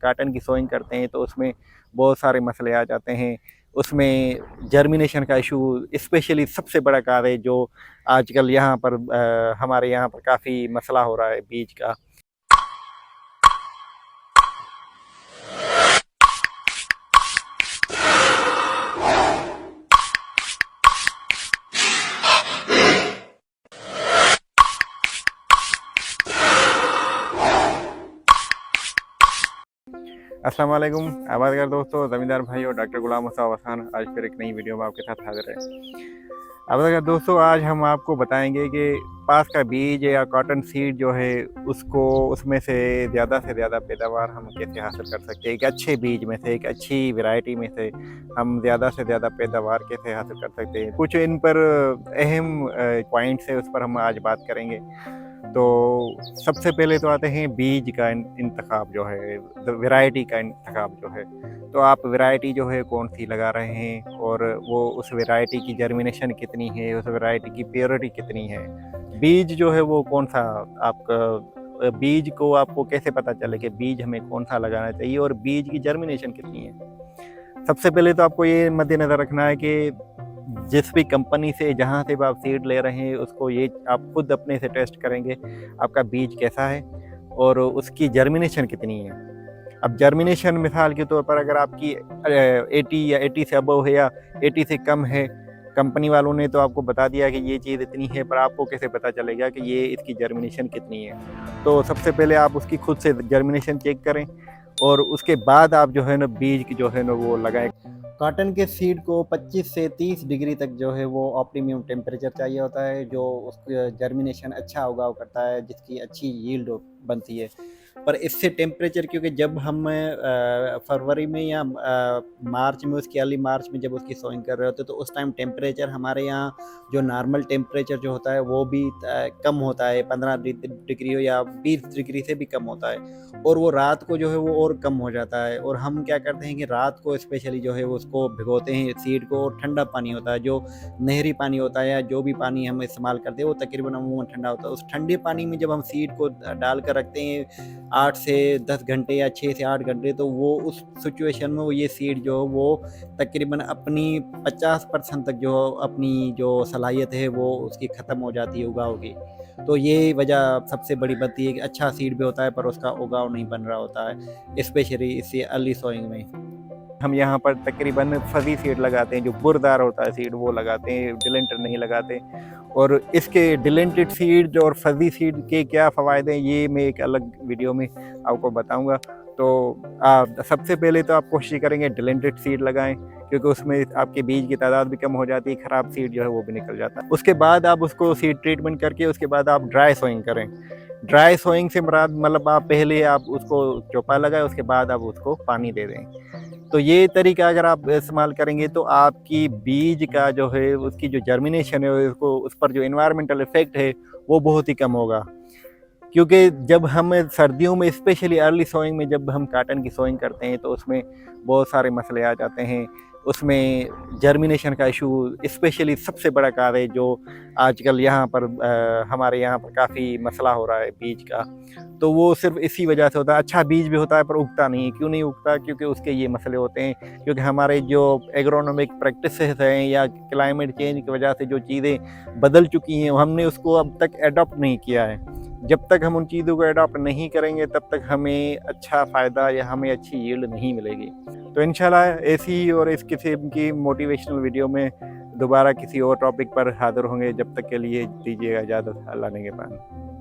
Cotton की sowing करते हैं तो उसमें बहुत सारे मसले आ जाते हैं। उसमें जर्मिनेशन का इशू स्पेशली सबसे बड़ा कार्य है जो आजकल यहाँ पर हमारे यहाँ पर काफ़ी मसला हो रहा है बीज का। अस्सलाम वालेकुम आबादगार दोस्तों, ज़मींदार भाई और डॉक्टर गुलाम मुस्तफ़ा वसान आज फिर एक नई वीडियो में आपके साथ हाजिर है। आबादगार दोस्तों, आज हम आपको बताएंगे कि पास का बीज या कॉटन सीड जो है उसको उसमें से ज़्यादा पैदावार हम कैसे हासिल कर सकते हैं। एक अच्छे बीज में से, एक अच्छी वैरायटी में से हम ज़्यादा से ज़्यादा पैदावार कैसे हासिल कर सकते हैं। कुछ इन पर अहम पॉइंट्स है, उस पर हम आज बात करेंगे। तो सबसे पहले तो आते हैं बीज का इंतखाब जो है, वैरायटी का इंतखाब जो है। तो आप वैरायटी जो है कौन सी लगा रहे हैं और वो उस वैरायटी की जर्मिनेशन कितनी है, उस वैरायटी की प्योरिटी कितनी है। बीज जो है वो कौन सा आपका बीज को आपको कैसे पता चले कि बीज हमें कौन सा लगाना चाहिए और बीज की जर्मिनेशन कितनी है। सबसे पहले तो आपको ये मद्देनज़र रखना है कि जिस भी कंपनी से जहाँ से भी आप सीड ले रहे हैं उसको ये आप खुद अपने से टेस्ट करेंगे आपका बीज कैसा है और उसकी जर्मिनेशन कितनी है। अब जर्मिनेशन मिसाल के तौर पर अगर आपकी 80 या 80 से अबव है या 80 से कम है, कंपनी वालों ने तो आपको बता दिया कि ये चीज़ इतनी है, पर आपको कैसे पता चलेगा कि ये इसकी जर्मिनेशन कितनी है। तो सबसे पहले आप उसकी खुद से जर्मिनेशन चेक करें और उसके बाद आप जो है ना बीज की जो है ना वो लगाएं। कॉटन के सीड को 25 से 30 डिग्री तक जो है वो ऑप्टिमम टेम्परेचर चाहिए होता है, जो उसका जर्मिनेशन अच्छा उगाव करता है, जिसकी अच्छी यील्ड बनती है। पर इससे टेम्परेचर, क्योंकि जब हम फरवरी में या मार्च में, उसकी अर्ली मार्च में जब उसकी सोइंग कर रहे होते तो उस टाइम टेम्परेचर हमारे यहाँ जो नॉर्मल टेम्परेचर जो होता है वो भी कम होता है, 15 डिग्री हो या 20 डिग्री से भी कम होता है। और वो रात को जो है वो और कम हो जाता है। और हम क्या करते हैं कि रात को स्पेशली जो है उसको भिगोते हैं सीड को, और ठंडा पानी होता है, जो नहरी पानी होता है या जो भी पानी हम इस्तेमाल करते हैं वो तकरीबन अमूमन ठंडा होता है। उस ठंडे पानी में जब हम सीड को डाल कर रखते हैं 8 से 10 घंटे या 6 से 8 घंटे, तो वो उस सिचुएशन में वो ये सीड जो वो तकरीबन अपनी 50% तक जो अपनी जो सलाहियत है वो उसकी ख़त्म हो जाती है उगाव की। तो ये वजह सबसे बड़ी बनती है कि अच्छा सीड भी होता है पर उसका उगाव नहीं बन रहा होता है, स्पेशली इसी अर्ली सोइंग में। हम यहाँ पर तकरीबन फजी सीड लगाते हैं, जो बुरदार होता है सीड वो लगाते हैं, डिलेंटर नहीं लगाते। और इसके डिलेंटेड सीड और फजी सीड के क्या फ़वायदे हैं ये मैं एक अलग वीडियो में आपको बताऊंगा। तो सबसे पहले तो आप कोशिश करेंगे डिलेंटेड सीड लगाएं, क्योंकि उसमें आपके बीज की तादाद भी कम हो जाती है, ख़राब सीड जो है वो भी निकल जाता है। उसके बाद आप उसको सीड ट्रीटमेंट करके उसके बाद आप ड्राई सोइंग करें। ड्राई सोइंग से मुराद मतलब आप पहले आप उसको चौपा लगाएं, उसके बाद आप उसको पानी दे दें। तो ये तरीका अगर आप इस्तेमाल करेंगे तो आपकी बीज का जो है उसकी जो जर्मिनेशन है उसको, उस पर जो इन्वायरमेंटल इफेक्ट है वो बहुत ही कम होगा। क्योंकि जब हम सर्दियों में स्पेशली अर्ली सोइंग में जब हम कॉटन की सोइंग करते हैं तो उसमें बहुत सारे मसले आ जाते हैं। उसमें जर्मिनेशन का इशू स्पेशली सबसे बड़ा कार्य है जो आजकल यहाँ पर हमारे यहाँ पर काफ़ी मसला हो रहा है बीज का। तो वो सिर्फ इसी वजह से होता है। अच्छा बीज भी होता है पर उगता नहीं। क्यों नहीं उगता? क्योंकि उसके ये मसले होते हैं, क्योंकि हमारे जो एग्रोनॉमिक प्रैक्टिसेस हैं या क्लाइमेट चेंज की वजह से जो चीज़ें बदल चुकी हैं हमने उसको अब तक एडॉप्ट नहीं किया है। जब तक हम उन चीज़ों को अडॉप्ट नहीं करेंगे तब तक हमें अच्छा फ़ायदा या हमें अच्छी यील्ड नहीं मिलेगी। तो इंशाल्लाह ऐसी और इस किस्म की मोटिवेशनल वीडियो में दोबारा किसी और टॉपिक पर हाज़िर होंगे। जब तक के लिए दीजिएगा इजाज़त। अल्लाह ने के पास।